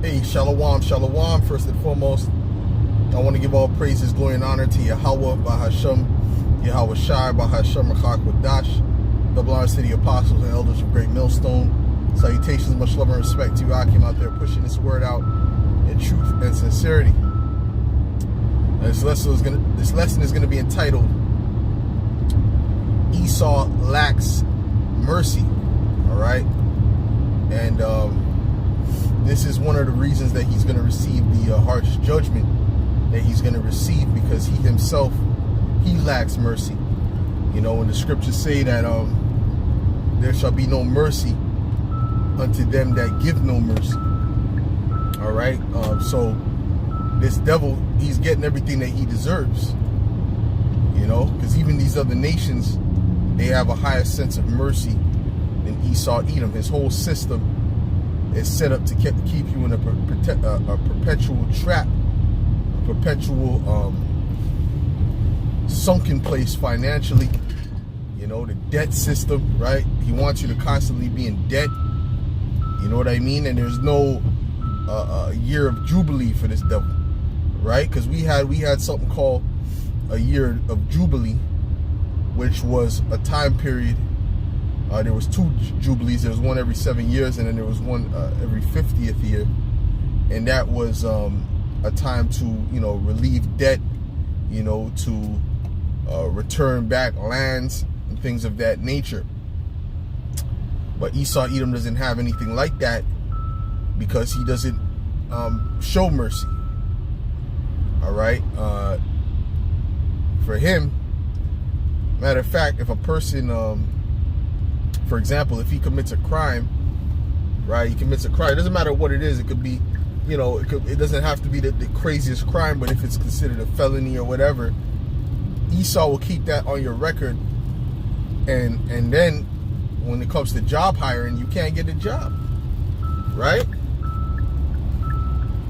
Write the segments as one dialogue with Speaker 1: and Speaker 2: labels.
Speaker 1: Hey, shalom, shalom. First and foremost, I want to give all praises, glory, and honor to Yahweh, Bahashem, Yahweh Shai, Bahashem, Rachak Wadash, double honors to the apostles and elders of Great Millstone. Salutations, much love and respect to you. I came out there pushing this word out in truth and sincerity. And this lesson is going to be entitled, Esau Lacks Mercy. All right? And this is one of the reasons that he's going to receive the harsh judgment that he's going to receive, because he himself, he lacks mercy. You know, when the scriptures say that there shall be no mercy unto them that give no mercy. All right? So this devil, he's getting everything that he deserves. You know, because even these other nations, they have a higher sense of mercy than Esau Edom. His whole system is set up to keep you in a perpetual trap, a perpetual sunken place financially. You know, the debt system, right? He wants you to constantly be in debt. You know what I mean? And there's no year of jubilee for this devil, right? Because we had something called a year of jubilee, which was a time period. There was two jubilees. There was one every 7 years, and then there was one every 50th year. And that was a time to, you know, relieve debt, you know, to return back lands and things of that nature. But Esau Edom doesn't have anything like that, because he doesn't show mercy. All right? For him, matter of fact, if a person, for example, if he commits a crime, right? He commits a crime. It doesn't matter what it is. It could be, you know, it doesn't have to be the craziest crime, but if it's considered a felony or whatever, Esau will keep that on your record. And then when it comes to job hiring, you can't get a job, right?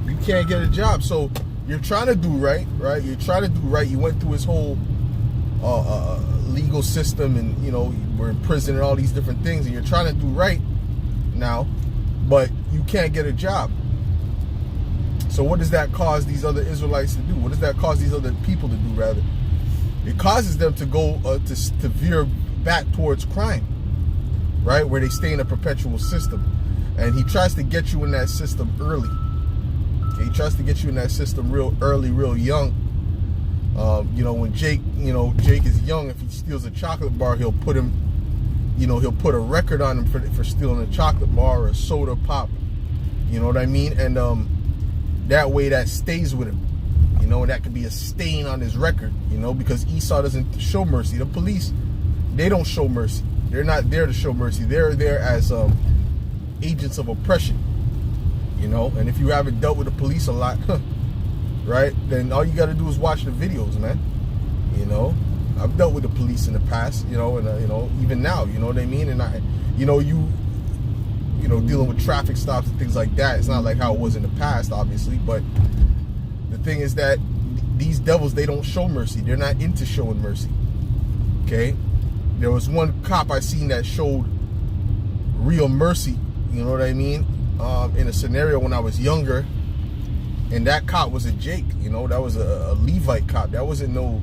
Speaker 1: You can't get a job. So you're trying to do right, right? You're trying to do right. You went through his whole legal system, and, you know, we're in prison and all these different things, and you're trying to do right now, but you can't get a job. So what does that cause these other Israelites to do? What does that cause these other people to do, rather? It causes them to go to veer back towards crime, right? Where they stay in a perpetual system. And he tries to get you in that system early. Okay? He tries to get you in that system real early, real young. You know, when Jake is young, if he steals a chocolate bar, he'll put him, you know, he'll put a record on him for stealing a chocolate bar or a soda pop. You know what I mean? And that way that stays with him. You know, and that could be a stain on his record, you know, because Esau doesn't show mercy. The police, they don't show mercy. They're not there to show mercy. They're there as agents of oppression, you know. And if you haven't dealt with the police a lot, right, then all you got to do is watch the videos, man. You know, I've dealt with the police in the past, you know, and you know, even now, you know what I mean. And you know, dealing with traffic stops and things like that, it's not like how it was in the past, obviously. But the thing is that these devils, they don't show mercy. They're not into showing mercy. Okay, there was one cop I seen that showed real mercy. You know what I mean? In a scenario when I was younger. And that cop was a Jake, you know, that was a Levite cop. That wasn't no,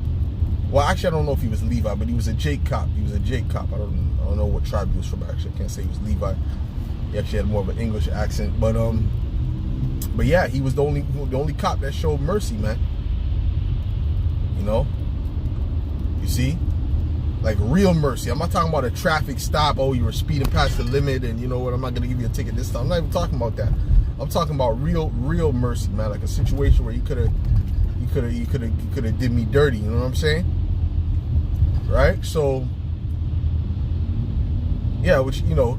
Speaker 1: well, actually, I don't know if he was Levi, but he was a Jake cop. He was a Jake cop. I don't know what tribe he was from, actually. I can't say he was Levi. He actually had more of an English accent. But yeah, he was the only cop that showed mercy, man. You know? You see? Like real mercy. I'm not talking about a traffic stop. Oh, you were speeding past the limit, and you know what, I'm not gonna give you a ticket this time. I'm not even talking about that. I'm talking about real mercy, man. Like a situation where you could have did me dirty. You know what I'm saying? Right? So, yeah, which, you know,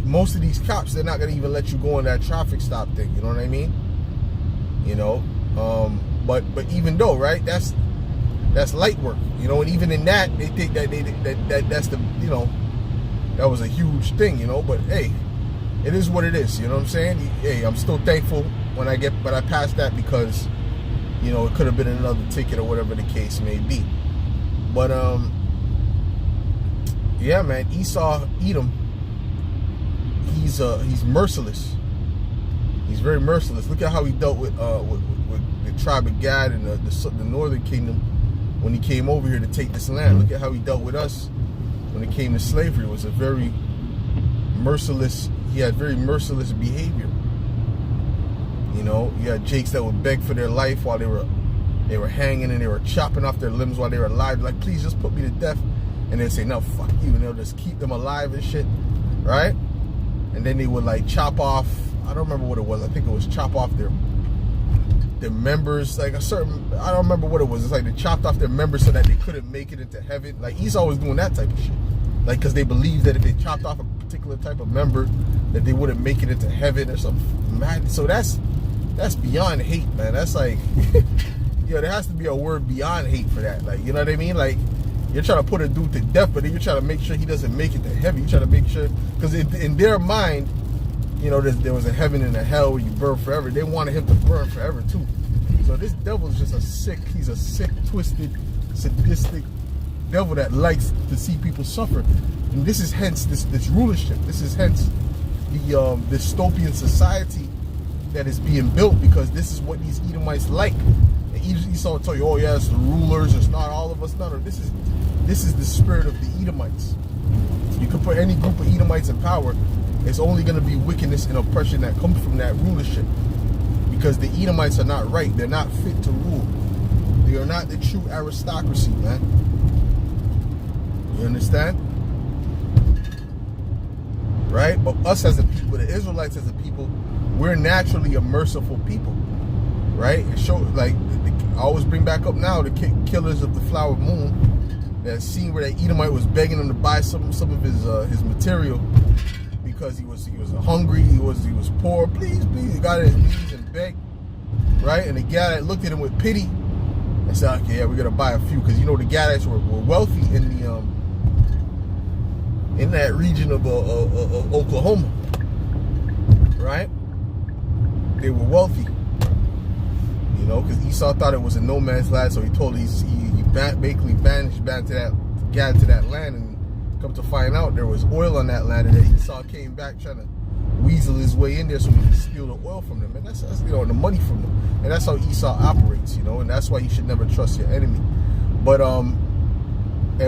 Speaker 1: most of these cops, they're not gonna even let you go on that traffic stop thing. You know what I mean? You know, but even though, right, that's light work. You know, and even in that, they think that that's the, you know, that was a huge thing. You know, but hey. It is what it is, you know what I'm saying? Hey, I'm still thankful when I passed that, because, you know, it could have been another ticket or whatever the case may be. But yeah, man, Esau Edom, he's merciless. He's very merciless. Look at how he dealt with the tribe of Gad and the northern kingdom when he came over here to take this land. Look at how he dealt with us when it came to slavery. It was a very merciless. He had very merciless behavior. You know, you had Jakes that would beg for their life while they were hanging, and they were chopping off their limbs while they were alive. Like, please just put me to death. And they'd say, no, fuck you. And they'll just keep them alive and shit. Right? And then they would like chop off, I don't remember what it was. I think it was chop off their members, like a certain, I don't remember what it was. It's like they chopped off their members so that they couldn't make it into heaven. Like Esau was doing that type of shit. Like, because they believed that if they chopped off a particular type of member, that they wouldn't make it into heaven or something mad. So that's beyond hate, man. That's like, yo, there has to be a word beyond hate for that. Like, you know what I mean? Like, you're trying to put a dude to death, but then you're trying to make sure he doesn't make it to heaven. You're trying to make sure, because in their mind, you know, there was a heaven and a hell where you burn forever. They wanted him to burn forever too. So this devil is just he's a sick, twisted, sadistic devil that likes to see people suffer. And this is hence this rulership. This is hence the dystopian society that is being built, because this is what these Edomites like. And Esau will tell you, oh yeah, it's the rulers, it's not all of us. No, this is the spirit of the Edomites. You can put any group of Edomites in power, it's only going to be wickedness and oppression that comes from that rulership. Because the Edomites are not right. They're not fit to rule. They are not the true aristocracy, man. You understand? Right? But us as a people, the Israelites as a people, we're naturally a merciful people. Right? It shows, like, I always bring back up now the killers of the flower moon. That scene where that Edomite was begging him to buy some of his material because he was hungry, he was poor. Please, he got on his knees and begged, right? And the Gadites looked at him with pity and said, "Okay, yeah, we're gonna buy a few," because you know the Gadites were wealthy in that region of Oklahoma, right? They were wealthy, you know, because Esau thought it was a no man's land, so he told he basically banished back to that land, and come to find out there was oil on that land, and then Esau came back trying to weasel his way in there so he could steal the oil from them, and that's you know, the money from them, and that's how Esau operates, you know, and that's why you should never trust your enemy. But and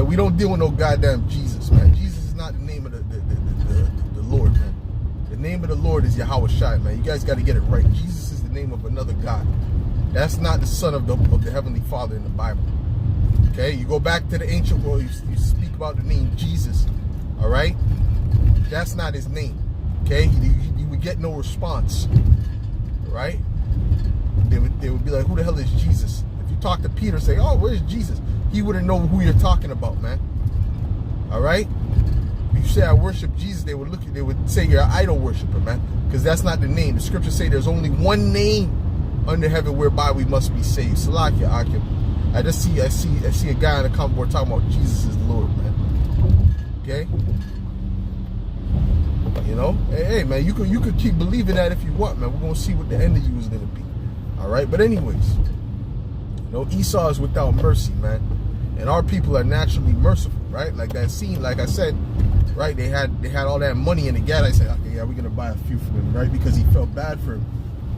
Speaker 1: we don't deal with no goddamn Jesus, man. Jesus is not the name of the Lord, man. The name of the Lord is Yahweh Shai, man. You guys got to get it right. Jesus is the name of another God. That's not the son of the Heavenly Father in the Bible. Okay, you go back to the ancient world, you speak about the name Jesus, all right? That's not his name, okay? You would get no response, right? They would be like, who the hell is Jesus? If you talk to Peter, say, oh, where's Jesus? He wouldn't know who you're talking about, man, all right? If you say I worship Jesus, they would say you're an idol worshiper, man, because that's not the name. The scriptures say there's only one name under heaven whereby we must be saved. Salakia Akim. I see a guy in the comment board talking about Jesus is Lord, man. Okay? You know? Hey, man, you could keep believing that if you want, man. We're gonna see what the end of you is gonna be. Alright? But anyways, you know, Esau is without mercy, man. And our people are naturally merciful, right? Like that scene, like I said, right? They had all that money, and the guy, I said, okay, yeah, we're gonna buy a few from him, right? Because he felt bad for him.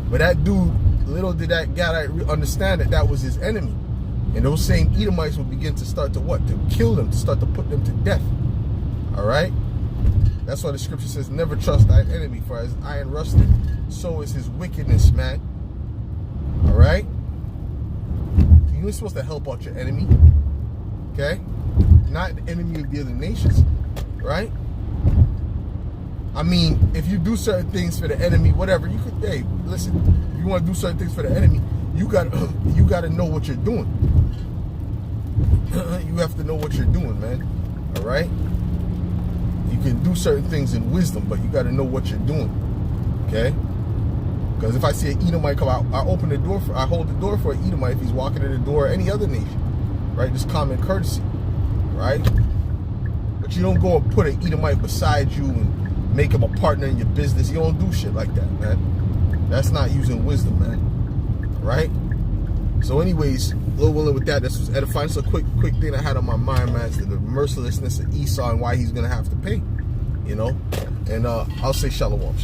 Speaker 1: But that dude, little did that guy understand that was his enemy. And those same Edomites would begin to start to what? To kill them, to start to put them to death. All right? That's why the scripture says, never trust thine enemy, for as iron rusted, so is his wickedness, man. All right? You're supposed to help out your enemy. Okay? Not the enemy of the other nations. Right? I mean, if you do certain things for the enemy, whatever, you could, hey, listen, if you want to do certain things for the enemy, you got to know what you're doing. You have to know what you're doing, man. All right? You can do certain things in wisdom, but you got to know what you're doing. Okay? Because if I see an Edomite come out, I hold the door for an Edomite if he's walking in the door of any other nation. Right? Just common courtesy. Right? But you don't go and put an Edomite beside you and make him a partner in your business. You don't do shit like that, man. That's not using wisdom, man. Right? So anyways, Lord willing, with that, this was edifying. So quick thing I had on my mind, man, is the mercilessness of Esau and why he's going to have to pay, you know. And I'll say shalom.